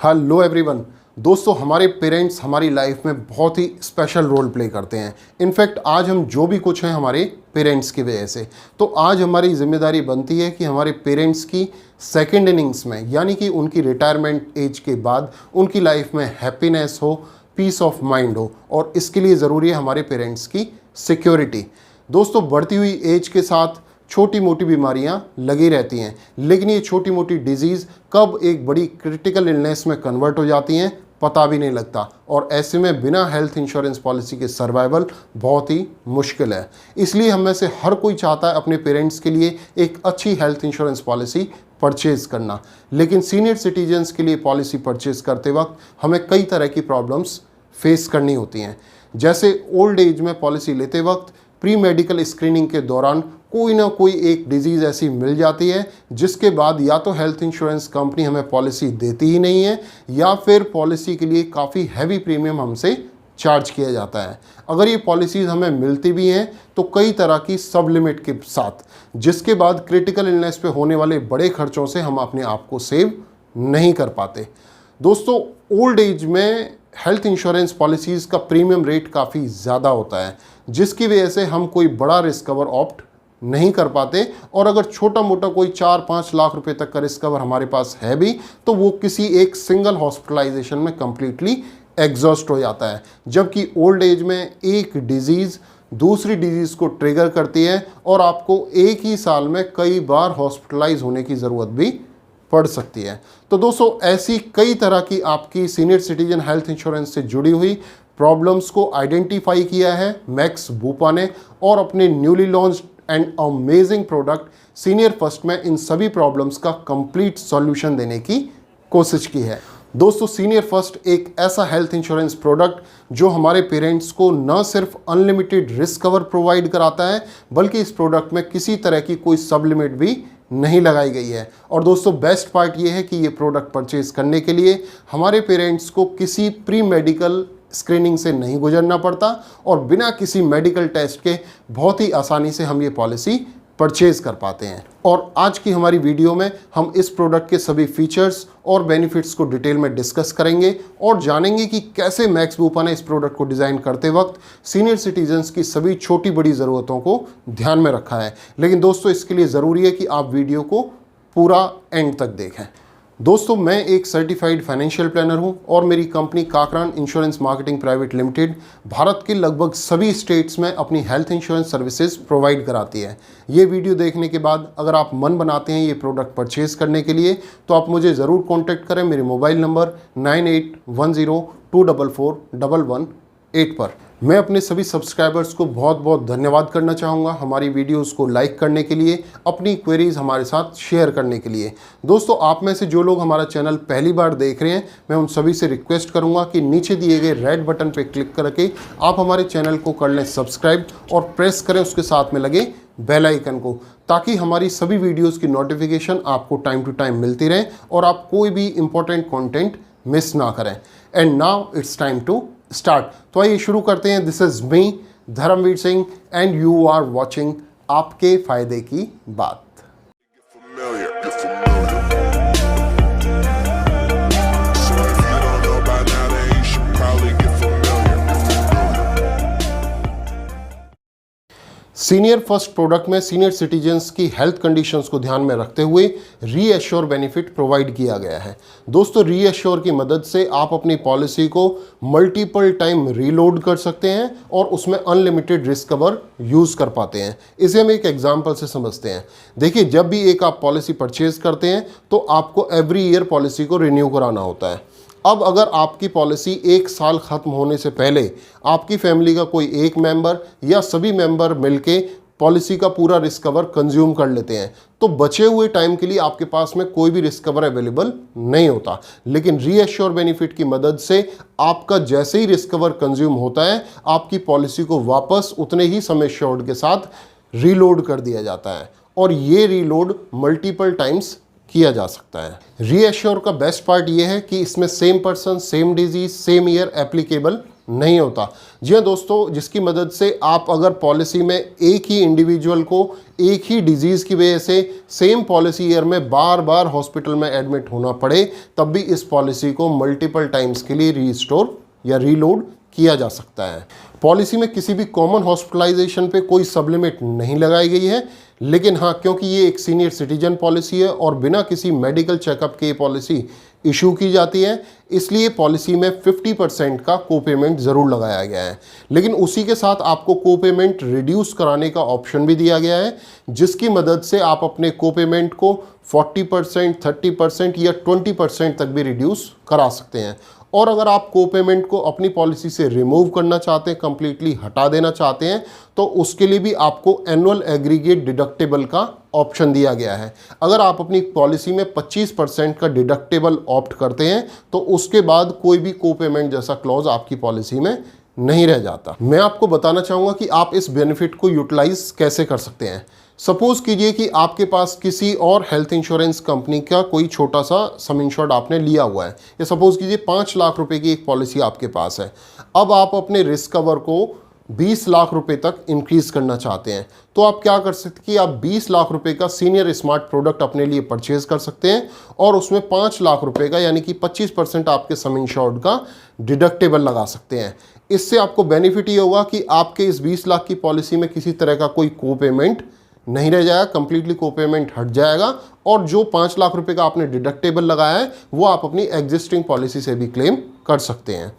Hello everyone. दोस्तों, हमारे parents हमारी लाइफ में बहुत ही स्पेशल रोल प्ले करते हैं। इनफैक्ट आज हम जो भी कुछ हैं हमारे पेरेंट्स की वजह से। तो आज हमारी जिम्मेदारी बनती है कि हमारे पेरेंट्स की सेकेंड इनिंग्स में, यानी कि उनकी रिटायरमेंट एज के बाद उनकी लाइफ में हैप्पीनेस हो, पीस ऑफ माइंड हो, और इसके लिए ज़रूरी है हमारे पेरेंट्स की सिक्योरिटी। दोस्तों, बढ़ती हुई एज के साथ छोटी मोटी बीमारियां लगी रहती हैं, लेकिन ये छोटी मोटी डिजीज़ कब एक बड़ी क्रिटिकल इलनेस में कन्वर्ट हो जाती हैं पता भी नहीं लगता, और ऐसे में बिना हेल्थ इंश्योरेंस पॉलिसी के सर्वाइवल बहुत ही मुश्किल है। इसलिए हम में से हर कोई चाहता है अपने पेरेंट्स के लिए एक अच्छी हेल्थ इंश्योरेंस पॉलिसी परचेज़ करना, लेकिन सीनियर सिटीजन्स के लिए पॉलिसी परचेज़ करते वक्त हमें कई तरह की प्रॉब्लम्स फेस करनी होती हैं। जैसे ओल्ड एज में पॉलिसी लेते वक्त प्री मेडिकल स्क्रीनिंग के दौरान कोई ना कोई एक डिजीज़ ऐसी मिल जाती है जिसके बाद या तो हेल्थ इंश्योरेंस कंपनी हमें पॉलिसी देती ही नहीं है, या फिर पॉलिसी के लिए काफ़ी हैवी प्रीमियम हमसे चार्ज किया जाता है। अगर ये पॉलिसीज़ हमें मिलती भी हैं तो कई तरह की सब लिमिट के साथ, जिसके बाद क्रिटिकल इलनेस पे होने वाले बड़े खर्चों से हम अपने आप को सेव नहीं कर पाते। दोस्तों, ओल्ड एज में हेल्थ इंश्योरेंस पॉलिसीज़ का प्रीमियम रेट काफ़ी ज़्यादा होता है, जिसकी वजह से हम कोई बड़ा रिस्क कवर ऑप्ट नहीं कर पाते, और अगर छोटा मोटा कोई 4-5 लाख रुपए तक का रिस्क कवर हमारे पास है भी तो वो किसी एक सिंगल हॉस्पिटलाइजेशन में कंप्लीटली एग्जॉस्ट हो जाता है। जबकि ओल्ड एज में एक डिजीज़ दूसरी डिजीज़ को ट्रिगर करती है और आपको एक ही साल में कई बार हॉस्पिटलाइज होने की ज़रूरत भी पड़ सकती है। तो दोस्तों, ऐसी कई तरह की आपकी सीनियर सिटीजन हेल्थ इंश्योरेंस से जुड़ी हुई प्रॉब्लम्स को आइडेंटिफाई किया है मैक्स बूपा ने, और अपने newly launched and amazing product senior first में इन सभी प्रॉब्लम्स का कंप्लीट सॉल्यूशन देने की कोशिश की है। दोस्तों, सीनियर फर्स्ट एक ऐसा हेल्थ इंश्योरेंस प्रोडक्ट जो हमारे पेरेंट्स को न सिर्फ अनलिमिटेड रिस्क कवर प्रोवाइड कराता है, बल्कि इस प्रोडक्ट में किसी तरह की कोई सब लिमिट भी नहीं लगाई गई है। और दोस्तों, बेस्ट पार्ट ये है कि ये प्रोडक्ट परचेज करने के लिए हमारे पेरेंट्स को किसी प्री मेडिकल स्क्रीनिंग से नहीं गुजरना पड़ता, और बिना किसी मेडिकल टेस्ट के बहुत ही आसानी से हम ये पॉलिसी परचेज कर पाते हैं। और आज की हमारी वीडियो में हम इस प्रोडक्ट के सभी फीचर्स और बेनिफिट्स को डिटेल में डिस्कस करेंगे और जानेंगे कि कैसे मैक्स बूपा ने इस प्रोडक्ट को डिज़ाइन करते वक्त सीनियर सिटीजन्स की सभी छोटी बड़ी ज़रूरतों को ध्यान में रखा है। लेकिन दोस्तों, इसके लिए ज़रूरी है कि आप वीडियो को पूरा एंड तक देखें। दोस्तों, मैं एक सर्टिफाइड फाइनेंशियल प्लानर हूं और मेरी company Kakran insurance marketing private limited Bharat के लगभग सभी स्टेट्स में अपनी हेल्थ इंश्योरेंस सर्विसेज प्रोवाइड कराती है। ये वीडियो देखने के बाद अगर आप मन बनाते हैं ये प्रोडक्ट परचेज करने के लिए, तो आप मुझे ज़रूर कॉन्टैक्ट करें मेरे मोबाइल नंबर 9810241118 पर। मैं अपने सभी सब्सक्राइबर्स को बहुत बहुत धन्यवाद करना चाहूँगा हमारी वीडियोस को लाइक करने के लिए, अपनी क्वेरीज हमारे साथ शेयर करने के लिए। दोस्तों, आप में से जो लोग हमारा चैनल पहली बार देख रहे हैं, मैं उन सभी से रिक्वेस्ट करूँगा कि नीचे दिए गए रेड बटन पर क्लिक करके आप हमारे चैनल को कर लें सब्सक्राइब, और प्रेस करें उसके साथ में लगे बेल आइकन को, ताकि हमारी सभी वीडियोज़ की नोटिफिकेशन आपको टाइम टू टाइम मिलती रहे और आप कोई भी इंपॉर्टेंट कॉन्टेंट मिस ना करें। And now it's time to start. तो आइए शुरू करते हैं। This is me Dharamveer Singh and you are watching आपके फायदे की बात। सीनियर फर्स्ट प्रोडक्ट में सीनियर सिटीजन्स की हेल्थ कंडीशंस को ध्यान में रखते हुए रीएश्योर बेनिफिट प्रोवाइड किया गया है। दोस्तों, रीएश्योर की मदद से आप अपनी पॉलिसी को मल्टीपल टाइम रीलोड कर सकते हैं और उसमें अनलिमिटेड रिस्क कवर यूज़ कर पाते हैं। इसे हम एक एग्जांपल से समझते हैं। देखिए, जब भी एक आप पॉलिसी परचेज करते हैं तो आपको एवरी ईयर पॉलिसी को रिन्यू कराना होता है। अब अगर आपकी पॉलिसी 1 साल ख़त्म होने से पहले आपकी फैमिली का कोई एक मेंबर या सभी मेंबर मिलके पॉलिसी का पूरा रिस्क कवर कंज्यूम कर लेते हैं, तो बचे हुए टाइम के लिए आपके पास में कोई भी रिस्क कवर अवेलेबल नहीं होता। लेकिन रीएश्योर बेनिफिट की मदद से आपका जैसे ही रिस्क कवर कंज्यूम होता है, आपकी पॉलिसी को वापस उतने ही सम एश्योर्ड के साथ रीलोड कर दिया जाता है, और ये रीलोड मल्टीपल टाइम्स किया जा सकता है। रीएश्योर का बेस्ट पार्ट ये है कि इसमें same person same disease same year applicable नहीं होता। जी हाँ दोस्तों, जिसकी मदद से आप अगर पॉलिसी में एक ही इंडिविजुअल को एक ही डिजीज़ की वजह से सेम पॉलिसी ईयर में बार बार हॉस्पिटल में एडमिट होना पड़े, तब भी इस पॉलिसी को मल्टीपल टाइम्स के लिए रीस्टोर या रीलोड किया जा सकता है। पॉलिसी में किसी भी कॉमन हॉस्पिटलाइजेशन पे कोई सब लिमिट नहीं लगाई गई है, लेकिन हाँ, क्योंकि ये एक सीनियर सिटीजन पॉलिसी है और बिना किसी मेडिकल चेकअप के पॉलिसी इशू की जाती है, इसलिए पॉलिसी में 50% का को पेमेंट ज़रूर लगाया गया है। लेकिन उसी के साथ आपको को पेमेंट रिड्यूस कराने का ऑप्शन भी दिया गया है, जिसकी मदद से आप अपने को पेमेंट को 40%, 30% या 20% तक भी रिड्यूस करा सकते हैं। और अगर आप को पेमेंट को अपनी पॉलिसी से रिमूव करना चाहते हैं, कंप्लीटली हटा देना चाहते हैं, तो उसके लिए भी आपको एनुअल एग्रीगेट डिडक्टेबल का ऑप्शन दिया गया है। अगर आप अपनी पॉलिसी में 25% का डिडक्टेबल ऑप्ट करते हैं, तो उसके बाद कोई भी को पेमेंट जैसा क्लॉज आपकी पॉलिसी में नहीं रह जाता। मैं आपको बताना चाहूँगा कि आप इस बेनिफिट को यूटिलाइज कैसे कर सकते हैं। सपोज कीजिए कि आपके पास किसी और हेल्थ इंश्योरेंस कंपनी का कोई छोटा सा सम इंश्योर्ड आपने लिया हुआ है, या सपोज कीजिए 5 लाख रुपए की एक पॉलिसी आपके पास है। अब आप अपने रिस्क कवर को 20 लाख रुपए तक इंक्रीज करना चाहते हैं, तो आप क्या कर सकते हैं कि आप 20 लाख रुपए का सीनियर स्मार्ट प्रोडक्ट अपने लिए परचेज कर सकते हैं और उसमें 5 लाख रुपए का यानी कि 25% आपके सम इंश्योर्ड का डिडक्टेबल लगा सकते हैं। इससे आपको बेनिफिट ये होगा कि आपके इस 20 लाख की पॉलिसी में किसी तरह का कोई को पेमेंट नहीं रह जाएगा, कंप्लीटली को पेमेंट हट जाएगा, और जो 5 लाख रुपए का आपने डिडक्टेबल लगाया है वो आप अपनी एग्जिस्टिंग पॉलिसी से भी क्लेम कर सकते हैं।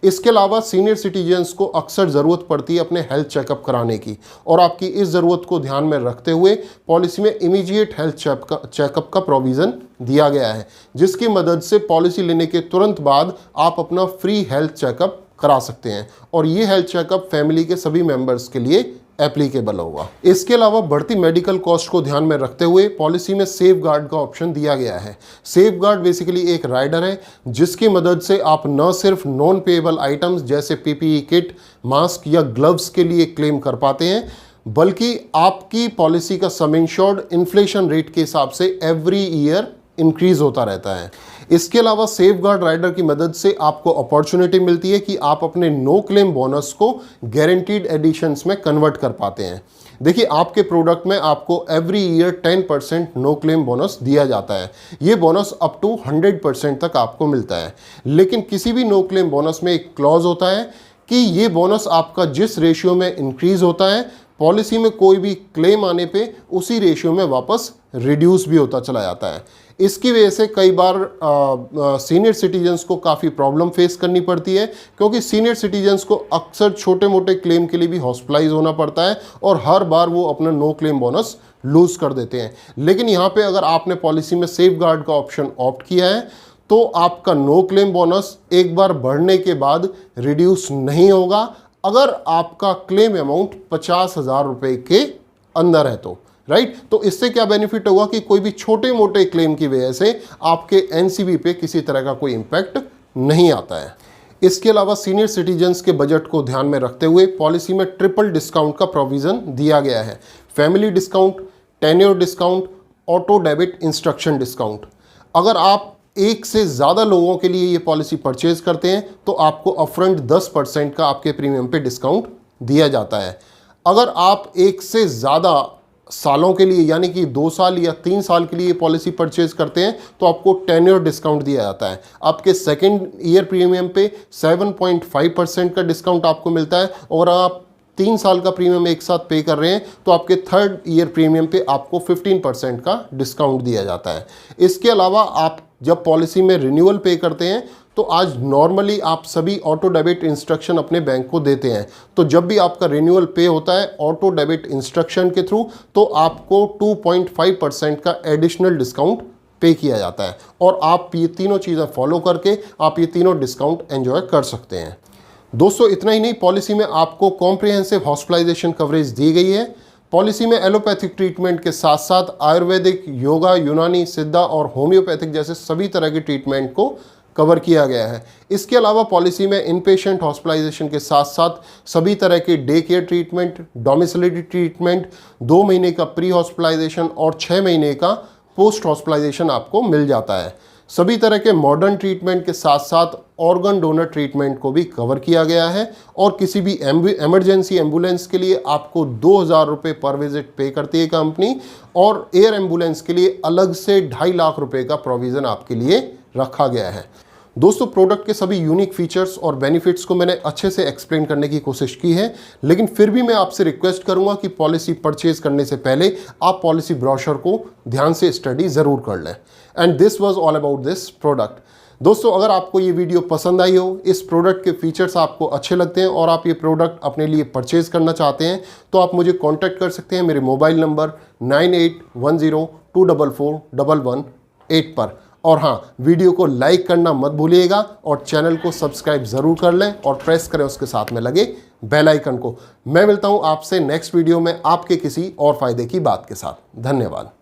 इसके अलावा सीनियर सिटीजन्स को अक्सर ज़रूरत पड़ती है अपने हेल्थ चेकअप कराने की, और आपकी इस ज़रूरत को ध्यान में रखते हुए पॉलिसी में इमीडिएट हेल्थ चेकअप का प्रोविज़न दिया गया है, जिसकी मदद से पॉलिसी लेने के तुरंत बाद आप अपना फ्री हेल्थ चेकअप करा सकते हैं, और ये हेल्थ चेकअप फैमिली के सभी मेंबर्स के लिए एप्लीकेबल होगा। इसके अलावा बढ़ती मेडिकल कॉस्ट को ध्यान में रखते हुए पॉलिसी में सेफ गार्ड का ऑप्शन दिया गया है। सेफ गार्ड बेसिकली एक राइडर है जिसकी मदद से आप न सिर्फ नॉन पेएबल आइटम्स जैसे पीपीई किट, मास्क या ग्लव्स के लिए क्लेम कर पाते हैं, बल्कि आपकी पॉलिसी का सम इंश्योर्ड इन्फ्लेशन रेट के हिसाब से एवरी ईयर इंक्रीज होता रहता है। इसके अलावा सेफ गार्ड राइडर की मदद से आपको अपॉर्चुनिटी मिलती है कि आप अपने नो क्लेम बोनस को गारंटीड एडिशंस में कन्वर्ट कर पाते हैं। देखिए, आपके प्रोडक्ट में आपको every year 10% no claim bonus दिया जाता है। ये बोनस अप टू 100% तक आपको मिलता है, लेकिन किसी भी नो क्लेम बोनस में एक क्लॉज होता है कि ये बोनस आपका जिस रेशियो में इंक्रीज होता है, पॉलिसी में कोई भी क्लेम आने पे उसी रेशियो में वापस रिड्यूस भी होता चला जाता है। इसकी वजह से कई बार सीनियर सिटीजन्स को काफ़ी प्रॉब्लम फेस करनी पड़ती है, क्योंकि सीनियर सिटीजन्स को अक्सर छोटे मोटे क्लेम के लिए भी हॉस्पिटलाइज होना पड़ता है और हर बार वो अपना नो क्लेम बोनस लूज़ कर देते हैं। लेकिन यहाँ पे अगर आपने पॉलिसी में सेफ गार्ड का ऑप्शन ऑप्ट किया है, तो आपका नो क्लेम बोनस एक बार बढ़ने के बाद रिड्यूस नहीं होगा अगर आपका क्लेम अमाउंट 50,000 रुपये के अंदर है तो, राइट। तो इससे क्या बेनिफिट होगा कि कोई भी छोटे मोटे क्लेम की वजह से आपके एनसीबी पे किसी तरह का कोई इम्पैक्ट नहीं आता है। इसके अलावा सीनियर सिटीजन्स के बजट को ध्यान में रखते हुए पॉलिसी में ट्रिपल डिस्काउंट का प्रोविज़न दिया गया है। Family discount, tenure discount, auto debit instruction discount. अगर आप एक से ज़्यादा लोगों के लिए ये पॉलिसी परचेज करते हैं तो आपको अपफ्रंट 10% का आपके प्रीमियम पे डिस्काउंट दिया जाता है। अगर आप एक से ज़्यादा सालों के लिए यानी कि 2 साल या 3 साल के लिए पॉलिसी परचेज करते हैं तो आपको टेन्योर डिस्काउंट दिया जाता है। आपके सेकेंड ईयर प्रीमियम पे 7.5% का डिस्काउंट आपको मिलता है, और आप 3 साल का प्रीमियम एक साथ पे कर रहे हैं तो आपके थर्ड ईयर प्रीमियम पे आपको 15% का डिस्काउंट दिया जाता है। इसके अलावा आप जब पॉलिसी में रिन्यूअल पे करते हैं तो आज नॉर्मली आप सभी ऑटो डेबिट इंस्ट्रक्शन अपने बैंक को देते हैं, तो जब भी आपका रिन्यूअल पे होता है ऑटो डेबिट इंस्ट्रक्शन के थ्रू तो आपको 2.5% का एडिशनल डिस्काउंट पे किया जाता है, और आप ये तीनों चीज़ें फॉलो करके आप ये तीनों डिस्काउंट एंजॉय कर सकते हैं। दोस्तों, इतना ही नहीं, पॉलिसी में आपको कॉम्प्रिहेंसिव हॉस्पिटलाइजेशन कवरेज दी गई है। पॉलिसी में एलोपैथिक ट्रीटमेंट के साथ साथ आयुर्वेदिक, योगा, यूनानी, सिद्धा और होम्योपैथिक जैसे सभी तरह के ट्रीटमेंट को कवर किया गया है। इसके अलावा पॉलिसी में इनपेशेंट हॉस्पिटलाइजेशन के साथ साथ सभी तरह के day care treatment, domiciliary treatment, 2 महीने का प्री हॉस्पिटलाइजेशन और 6 महीने का पोस्ट हॉस्पिटलाइजेशन आपको मिल जाता है। सभी तरह के मॉडर्न ट्रीटमेंट के साथ साथ ऑर्गन डोनर ट्रीटमेंट को भी कवर किया गया है और किसी भी इमरजेंसी एम्बुलेंस के लिए आपको 2000 रुपये पर विजिट पे करती है कंपनी और एयर एम्बुलेंस के लिए अलग से 2.5 लाख रुपए का प्रोविज़न आपके लिए रखा गया है। दोस्तों, प्रोडक्ट के सभी यूनिक फीचर्स और बेनिफिट्स को मैंने अच्छे से एक्सप्लेन करने की कोशिश की है, लेकिन फिर भी मैं आपसे रिक्वेस्ट करूंगा कि पॉलिसी परचेज करने से पहले आप पॉलिसी ब्रोशर को ध्यान से स्टडी ज़रूर कर लें। And this was all about this product. दोस्तों, अगर आपको ये वीडियो पसंद आई हो, इस प्रोडक्ट के फीचर्स आपको अच्छे लगते हैं और आप ये प्रोडक्ट अपने लिए परचेज करना चाहते हैं, तो आप मुझे कांटेक्ट कर सकते हैं मेरे मोबाइल नंबर 9810241118 पर। और हाँ, वीडियो को लाइक करना मत भूलिएगा और चैनल को सब्सक्राइब ज़रूर कर लें और प्रेस करें उसके साथ में लगे बेल आइकन को। मैं मिलता हूँ आपसे नेक्स्ट वीडियो में आपके किसी और फायदे की बात के साथ। धन्यवाद।